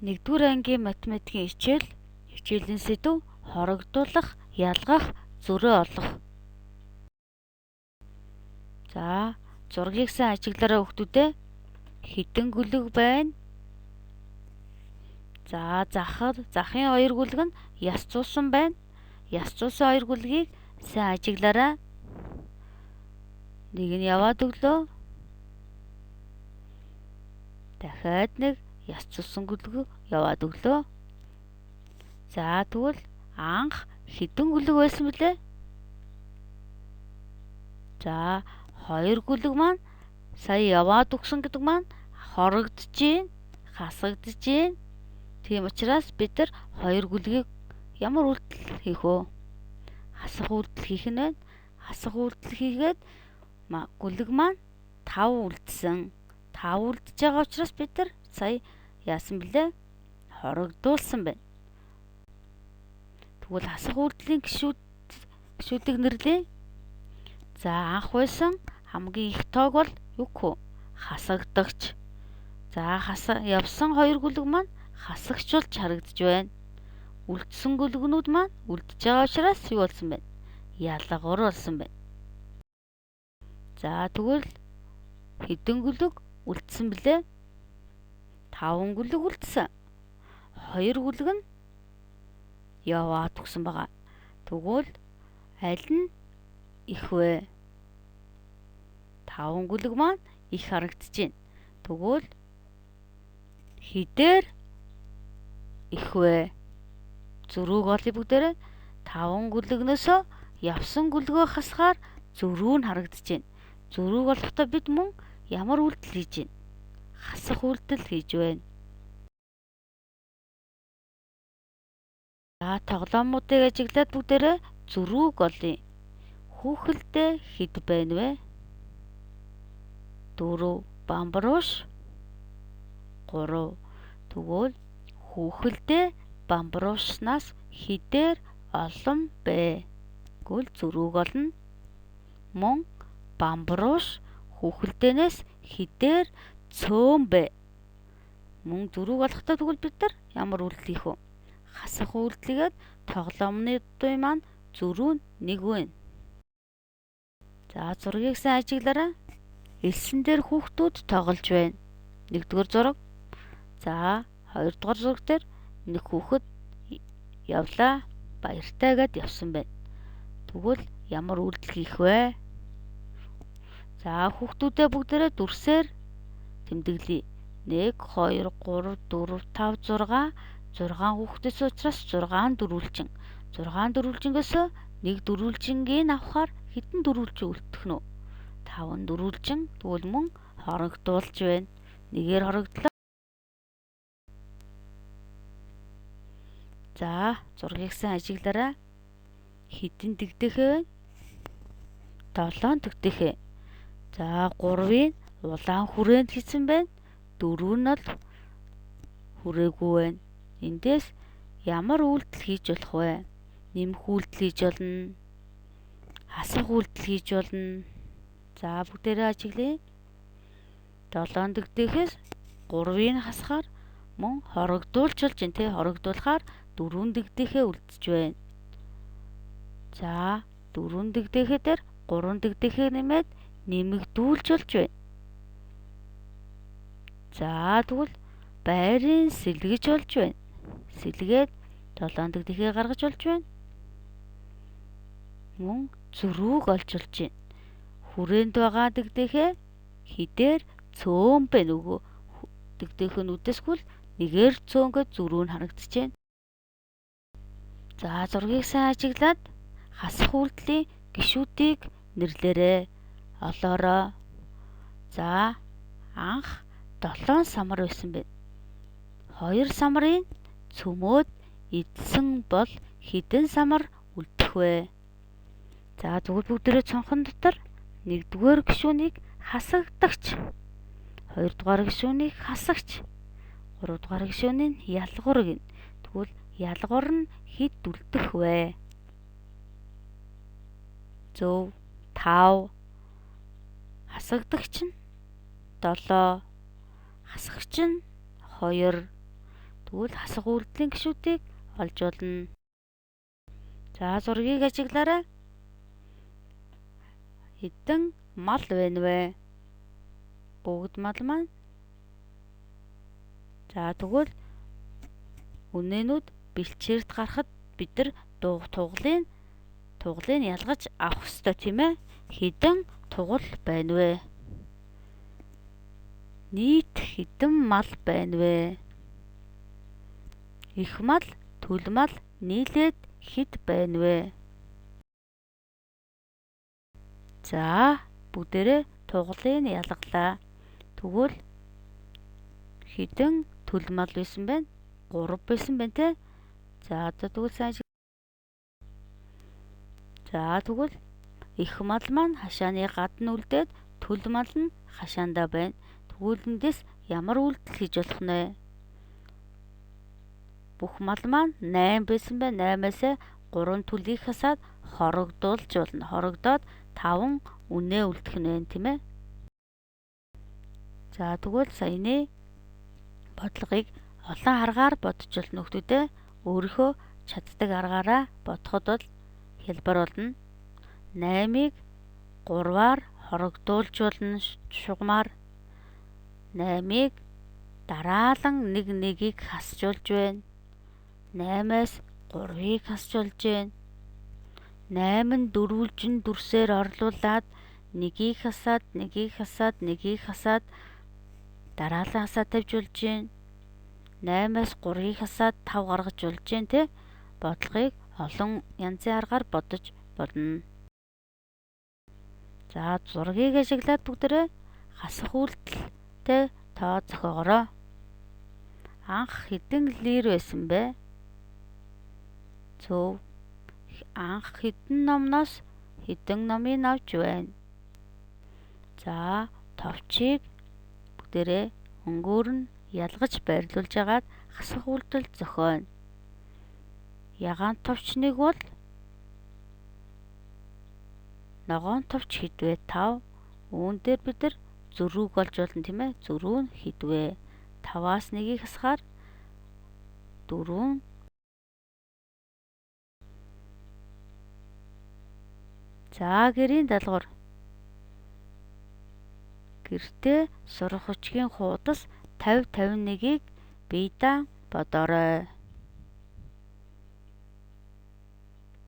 1-р ангийн математикийн хичээлийн сэдэв хорогдуулах, ялгах, зөрөө олох. За, зургийг сайн ажиглаарай хүүхдүүдээ. Хэдэн гүлэг байна? За, захын 2 гүлэг нь яс цуусан байна. Яс цуусан 2 гүлгийг сайн ажиглаарай. Нэг нь яваад өглөө. Дахиад нэг яс цуусан гүлэг яваад өглөө. За, тэгвэл анх хэдэн гүлэг байсан бэлээ? За, 2 гүлэг маань сая яваад өгсөн гэдэг маань хорогдож гин, хасагдж гин. Тийм учраас бид нар 2 гүлгийг ямар үйлдэл хийх вэ? Хасах үйлдэл хийх нь байна. Хасах үйлдэл хийгээд гүлэг маань 5 үлдсэн. 5 үлдэж байгаа учраас бид нар сая яасан бэлээ? Хорогдуулсан байна. Тэгвэл хасах үйлдэлийн гишүүдийг нэрлэе. За, анх байсан хамгийн их тоог бол юу гэх вэ? Хасагдагч. За, явсан 2 гүлэг маань хасагч болж харагдж байна. Үлдсэн гүлгнүүд маань үлдэж байгаа учраас юу болсон бэ? Ялгар болсон байна. За, тэгвэл хэдэн гүлэг үлдсэн бэлээ? 5 гүлэг үлдсэн. 2 гүлэг нь яваад өгсөн байгаа. Тэгвэл аль нь их вэ? 5 гүлэг маань их харагдаж байна. Тэгвэл хідээр их вэ? Зөрүүг олъё бүгдээрээ. 5 гүлэгнөөсөө явсан гүлгөө хасгаар зөрүү нь харагдаж байна. Зөрүүг олохдоо бид мөн ямар үйлдэл хийж байна? Хасах үйлдэл хийж байна. За, тоглоомуудыг ажиглаад бүгдээрээ зөрүүг олъё. Хүүхэлдээ хэд байна вэ? 4 бамбарууш 3. Тэгвэл хүүхэлдээ бамбарууснаас хэдээр олон бэ? Тэгвэл зөрүүг олно. Мөн бамбарууш хүүхэлдээнээс хэдээр цөөн бэ? Мөн зөрүүг олохдоо тэгвэл бид нар ямар үйлдэл хийх вэ? Хасах үйлдэлгээд тоглоомнуудын маань зөрүү нь 1 байна. За, зургийг сайн ажиглаарай. Элсэн дээр хүүхдүүд тоглож байна. 1-р зураг. За, 2-р зураг дээр нэг хүүхэд явлаа, баяртай гэд явсан байна. Тэгвэл ямар үйлдэл хийх вэ? За, хүүхдүүдээ бүгдээрээ дүрсээр тэмдэглэе. 1, 2, 3, 4, 5, 6. 6 хүүхдээс учраас 6 дөрвөлжин. 6 дөрвөлжингөөсөө нэг дөрвөлжингийн авахаар хэдэн дөрвөлжин үлдэх нь вэ? 5 дөрвөлжин. Тэгвэл мөн хорогдуулж байна. Нэгээр хорогдлоо. За, зургийг сайн ажиглаарай. Хэдэн дэгдэхээ вэ? 7 дэгдэхээ. За, 3-ыг улаан хүрээнд хийсэн байна. 4 нь бол хүрээгүй байна. Эндээс ямар үйлдэл хийж болох вэ? Нэмэх үйлдэл хийж болно. Хасах үйлдэл хийж болно. За, бүгдээрээ ажиглая. 7 дэгдэхээс 3-ыг хасахаар мөн хорогдуулж болж байна те. Хорогдуулахаар 4 дэгдэхээ үлдэж байна. За, 4 дэгдэхээ дээр 3 дэгдэхээ нэмээд нэмэгдүүлж болж байна. За, тэгвэл байрын сэлгэж болж байна. Сэлгээд 7 дэгдэхээ гаргаж болж байна. Мөн зөрүүг олж болж байна. Хүрээнд байгаа дэгдэхээ хэдээр цөөн байна үгүй. Дэгдэхэнүүдээсгүй л нэгээр цөөнгөө зөрүү нь харагдаж байна. За, зургийг сайн ажиглаад хасах үйлдэлийн гишүүдийг нэрлээрэй. Олоорой. За, анх 7 самар байсан байна. 2 самрын цөмөөд эдсэн бол хэдэн самар үлдэх вэ? За, тэгвэл бүгдээрээ цонхон дотор 1-р гишүүнийг хасагдагч, 2-р гишүүнийг хасагч, 3-р гишүүнийг ялгуур гэнэ. Тэгвэл ялгуур нь хэд үлдэх вэ? Зөв, 5. Хасагдагч нь 7. Хасагч нь 2. Тэгвэл хасах үйлдэлийн гишүүдийг олж болно. За зургийг ажиглаарай. Хэдэн мал байна вэ? Бүгд мал маань. За тэгвэл үнэнүүд бэлчээрт гарахад бид нар тугалыг ялгаж авах ёстой тийм ээ. Хэдэн тугал байна вэ? Нийт хэдэн мал байна вэ? Их мал, төл мал нийлээд хэд байна вэ? За бүгдээрээ тугалыг ялгалаа. Тэгвэл хэдэн төл мал байсан бэ? 3 байсан байна те. За одоо тэгвэл сайн. За тэгвэл их мал маань хашааны гадна үлдээд төл мал нь хашаандаа байна. Тэгвэл эндээс ямар үйлдэл хийж болох нэ? Бүх мал маань 8 байсан байна. 8-аас 3 төлийг хасаад хорогдуулж болно. Хорогдоод 5 үнэ үлдэх нь байна тийм ээ. За тэгвэл саяны бодлогыг олон аргаар бодож болно нөхдүүдээ. Өөрийнхөө чаддаг аргаараа бодоход бол хэлбэр болно. 8-ыг 3-аар хорогдуулж болно шугамаар. 8-ыг дараалан нэг нэгийг хасжуулж байна. 8-аас 3-ыг хасжуулж байна. 8 нь дөрвөлжин дүрсээр орлуулад нэгийг хасаад дараалан хасаад тавьж болж байна. 8-аас 3-ыг хасаад 5 гаргаж болж байна те. Бодлогыг олон янзын аргаар бодож болно. За зургийг ажиглаад бүгдээрээ хасах үйлдэлтэй тоо зохиогоорой. Анх хэдэн лир байсан бэ? Зөв. Анх хэдэн номноос хэдэн номыг авч байна? За товчийг бүгдээрээ өнгөөр нь ялгаж байрлуулж агаад хасах үйлдэл зохионо. Ягаан товчныг бол ногоон товч хэдвэ 5. Үүн дээр бид нар зөрүүг олж болно тийм ээ. Зөрүү нь хэдвэ? 5-аас 1-ийг хасахаар 4. За гэрийн даалгавар. Гэртээ сурах хүчгийн хуудас 50-51-ийг бие даан бодоорой.